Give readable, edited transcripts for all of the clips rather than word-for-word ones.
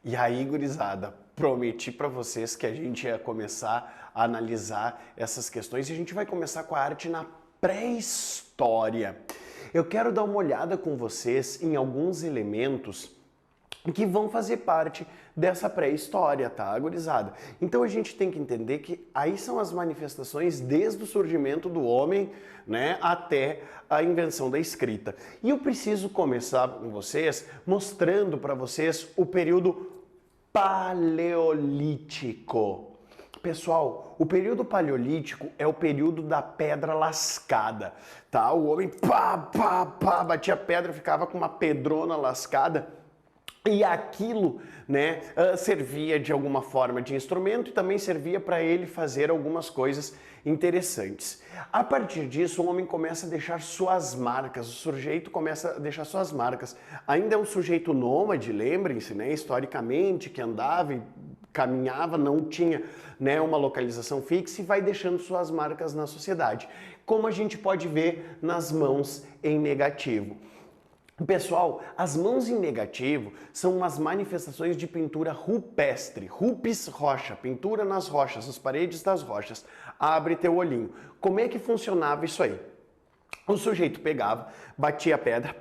E aí, gurizada, prometi para vocês que a gente ia começar a analisar essas questões e a gente vai começar com a arte na pré-história. Eu quero dar uma olhada com vocês em alguns elementos que vão fazer parte dessa pré-história, tá, gurizada? Então a gente tem que entender que aí são as manifestações desde o surgimento do homem, né, até a invenção da escrita. E eu preciso começar com vocês mostrando para vocês o período paleolítico. Pessoal, o período paleolítico é o período da pedra lascada, tá? O homem batia pedra, ficava com uma pedrona lascada. E aquilo, né, servia de alguma forma de instrumento e também servia para ele fazer algumas coisas interessantes. A partir disso, o homem começa a deixar suas marcas, o sujeito começa a deixar suas marcas. Ainda é um sujeito nômade, lembrem-se, né, historicamente, que andava e caminhava, não tinha, né, uma localização fixa e vai deixando suas marcas na sociedade, como a gente pode ver nas mãos em negativo. Pessoal, as mãos em negativo são umas manifestações de pintura rupestre, rupes rocha, pintura nas rochas, nas paredes das rochas. Abre teu olhinho. Como é que funcionava isso aí? O sujeito pegava, batia a pedra,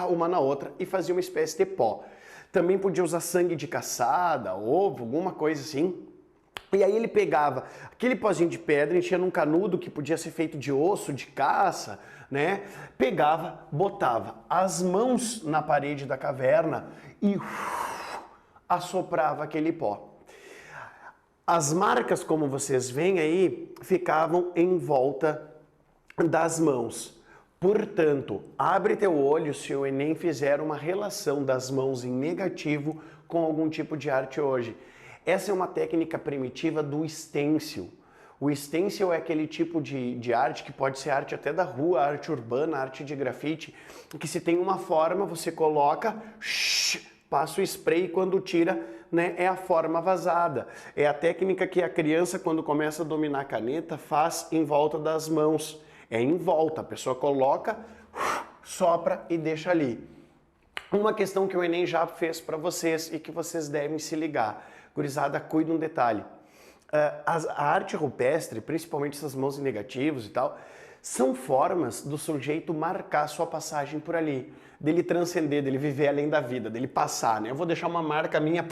uma na outra e fazia uma espécie de pó. Também podia usar sangue de caçada, ovo, alguma coisa assim. E aí ele pegava aquele pozinho de pedra, enchia num canudo que podia ser feito de osso, de caça, né? Pegava, botava as mãos na parede da caverna e assoprava aquele pó. As marcas, como vocês veem aí, ficavam em volta das mãos. Portanto, abre teu olho se o Enem fizer uma relação das mãos em negativo com algum tipo de arte hoje. Essa é uma técnica primitiva do stencil. O stencil é aquele tipo de arte que pode ser arte até da rua, arte urbana, arte de grafite, que se tem uma forma, você coloca, passa o spray e quando tira, né, é a forma vazada. É a técnica que a criança, quando começa a dominar a caneta, faz em volta das mãos. É em volta, a pessoa coloca, sopra e deixa ali. Uma questão que o Enem já fez para vocês e que vocês devem se ligar. Gurizada, cuida um detalhe. A arte rupestre, principalmente essas mãos em negativos e tal, são formas do sujeito marcar sua passagem por ali, dele transcender, dele viver além da vida, dele passar, né? Eu vou deixar uma marca minha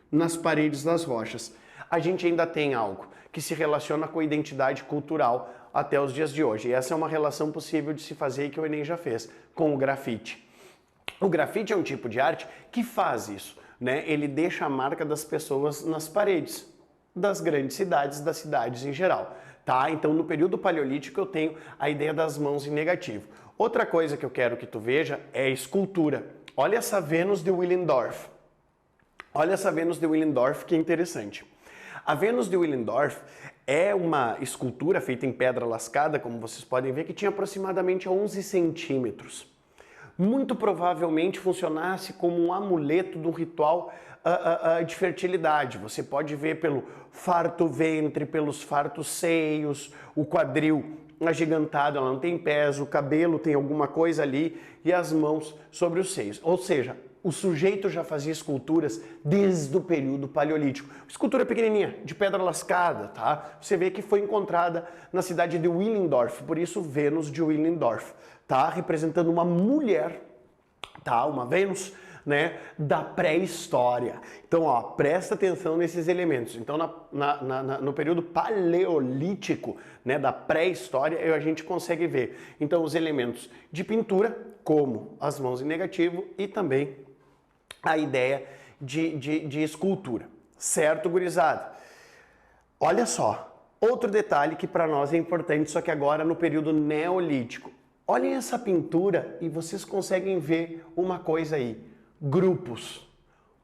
nas paredes das rochas. A gente ainda tem algo que se relaciona com a identidade cultural até os dias de hoje. E essa é uma relação possível de se fazer e que o Enem já fez com o grafite. O grafite é um tipo de arte que faz isso, né? Ele deixa a marca das pessoas nas paredes das grandes cidades, das cidades em geral, tá? Então, no período paleolítico eu tenho a ideia das mãos em negativo. Outra coisa que eu quero que tu veja é a escultura. Olha essa Vênus de Willendorf. Olha essa Vênus de Willendorf, que é interessante. A Vênus de Willendorf é uma escultura feita em pedra lascada, como vocês podem ver, que tinha aproximadamente 11 centímetros. Muito provavelmente funcionasse como um amuleto de um ritual de fertilidade. Você pode ver pelo farto ventre, pelos fartos seios, o quadril agigantado, ela não tem pés, o cabelo tem alguma coisa ali e as mãos sobre os seios. Ou seja, o sujeito já fazia esculturas desde o período paleolítico. Escultura pequenininha, de pedra lascada, tá? Você vê que foi encontrada na cidade de Willendorf, por isso Vênus de Willendorf, tá? Representando uma mulher, tá? Uma Vênus, né? Da pré-história. Então, ó, presta atenção nesses elementos. Então, no período paleolítico, né? Da pré-história, a gente consegue ver, então, os elementos de pintura, como as mãos em negativo e também a ideia de escultura. Certo, gurizada? Olha só, outro detalhe que para nós é importante, só que agora no período neolítico. Olhem essa pintura e vocês conseguem ver uma coisa aí, grupos.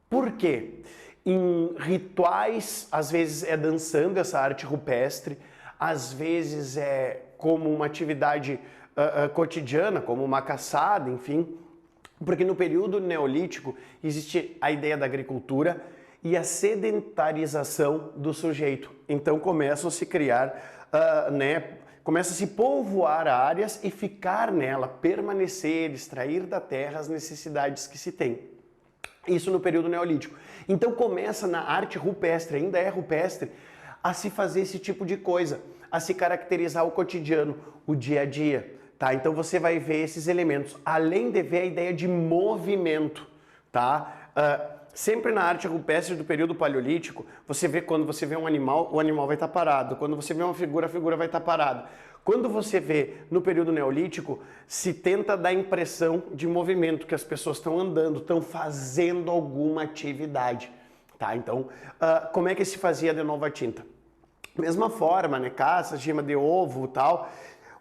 Por quê? Em rituais, às vezes é dançando essa arte rupestre, às vezes é como uma atividade cotidiana, como uma caçada, enfim. Porque no período neolítico existe a ideia da agricultura e a sedentarização do sujeito. Então começam a se criar, começa a se povoar áreas e ficar nela, permanecer, extrair da terra as necessidades que se tem. Isso no período neolítico. Então começa na arte rupestre, ainda é rupestre, a se fazer esse tipo de coisa, a se caracterizar o cotidiano, o dia a dia, tá? Então você vai ver esses elementos, além de ver a ideia de movimento, tá? Sempre na arte rupestre do período paleolítico, você vê quando você vê um animal, o animal vai estar parado. Quando você vê uma figura, a figura vai estar parada. Quando você vê no período neolítico, se tenta dar a impressão de movimento, que as pessoas estão andando, estão fazendo alguma atividade, tá? Então, como é que se fazia de novo a tinta? Mesma forma, né? Caça, gema de ovo e tal.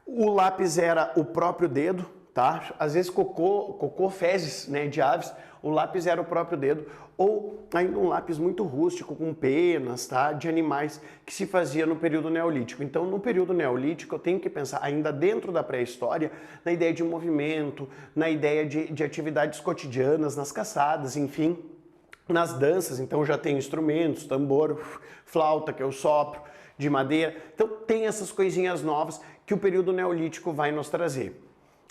O lápis era o próprio dedo, tá? Às vezes cocô, fezes, né, de aves, o lápis era o próprio dedo, ou ainda um lápis muito rústico, com penas, tá? De animais, que se fazia no período neolítico. Então, no período neolítico, eu tenho que pensar, ainda dentro da pré-história, na ideia de movimento, na ideia de atividades cotidianas, nas caçadas, enfim, nas danças. Então, já tem instrumentos, tambor, flauta, que eu sopro, de madeira. Então, tem essas coisinhas novas que o período neolítico vai nos trazer.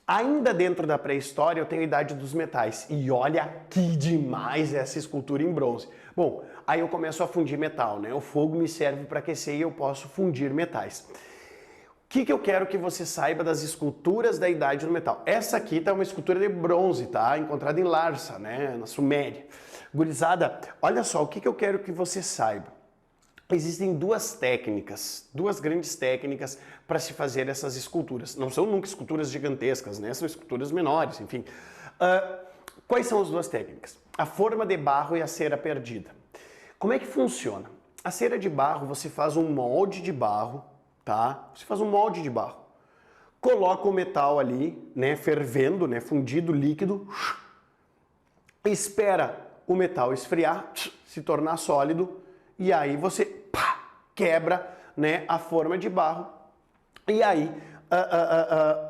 Ainda dentro da pré-história eu tenho a idade dos metais. E olha que demais essa escultura em bronze. Bom, aí eu começo a fundir metal, né? O fogo me serve para aquecer e eu posso fundir metais. O que eu quero que você saiba das esculturas da idade do metal? Essa aqui tá uma escultura de bronze, tá? Encontrada em Larsa, né? Na Suméria. Gurizada, olha só, o que eu quero que você saiba? Existem duas técnicas, duas grandes técnicas para se fazer essas esculturas. Não são nunca esculturas gigantescas, né? São esculturas menores, enfim. Quais são as duas técnicas? A forma de barro e a cera perdida. Como é que funciona? A cera de barro, você faz um molde de barro, tá? Você faz um molde de barro. Coloca o metal ali, né, fervendo, né, fundido, líquido. Espera o metal esfriar, se tornar sólido, e aí você quebra, né, a forma de barro, e aí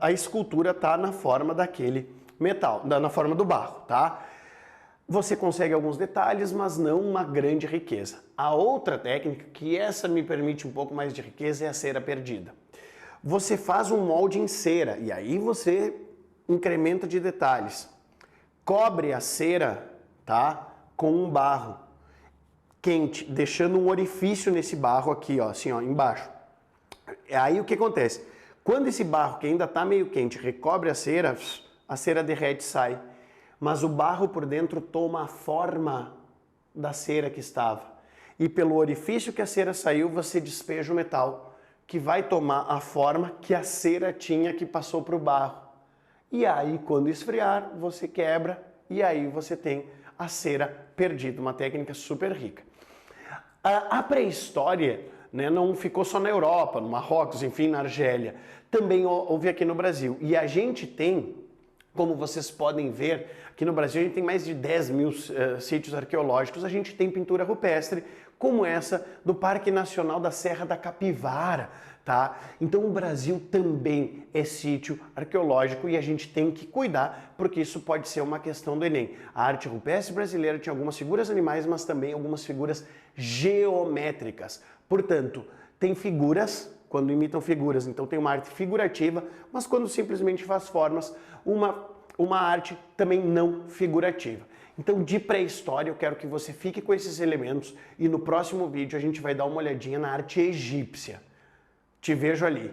a escultura está na forma daquele metal, na forma do barro, tá? Você consegue alguns detalhes, mas não uma grande riqueza. A outra técnica, que essa me permite um pouco mais de riqueza, é a cera perdida. Você faz um molde em cera, e aí você incrementa de detalhes. Cobre a cera, tá, com um barro quente, deixando um orifício nesse barro aqui, ó, assim, ó, embaixo. Aí o que acontece? Quando esse barro, que ainda está meio quente, recobre a cera derrete e sai. Mas o barro por dentro toma a forma da cera que estava. E pelo orifício que a cera saiu, você despeja o metal, que vai tomar a forma que a cera tinha que passou para o barro. E aí, quando esfriar, você quebra e aí você tem a cera perdida, uma técnica super rica. A pré-história, né, não ficou só na Europa, no Marrocos, enfim, na Argélia. Também houve aqui no Brasil. E a gente tem, como vocês podem ver, aqui no Brasil a gente tem mais de 10 mil sítios arqueológicos. A gente tem pintura rupestre, como essa do Parque Nacional da Serra da Capivara, tá? Então o Brasil também é sítio arqueológico e a gente tem que cuidar, porque isso pode ser uma questão do Enem. A arte rupestre brasileira tinha algumas figuras animais, mas também algumas figuras geométricas. Portanto, tem figuras, quando imitam figuras, então tem uma arte figurativa, mas quando simplesmente faz formas, uma arte também não figurativa. Então, de pré-história, eu quero que você fique com esses elementos e no próximo vídeo a gente vai dar uma olhadinha na arte egípcia. Te vejo ali.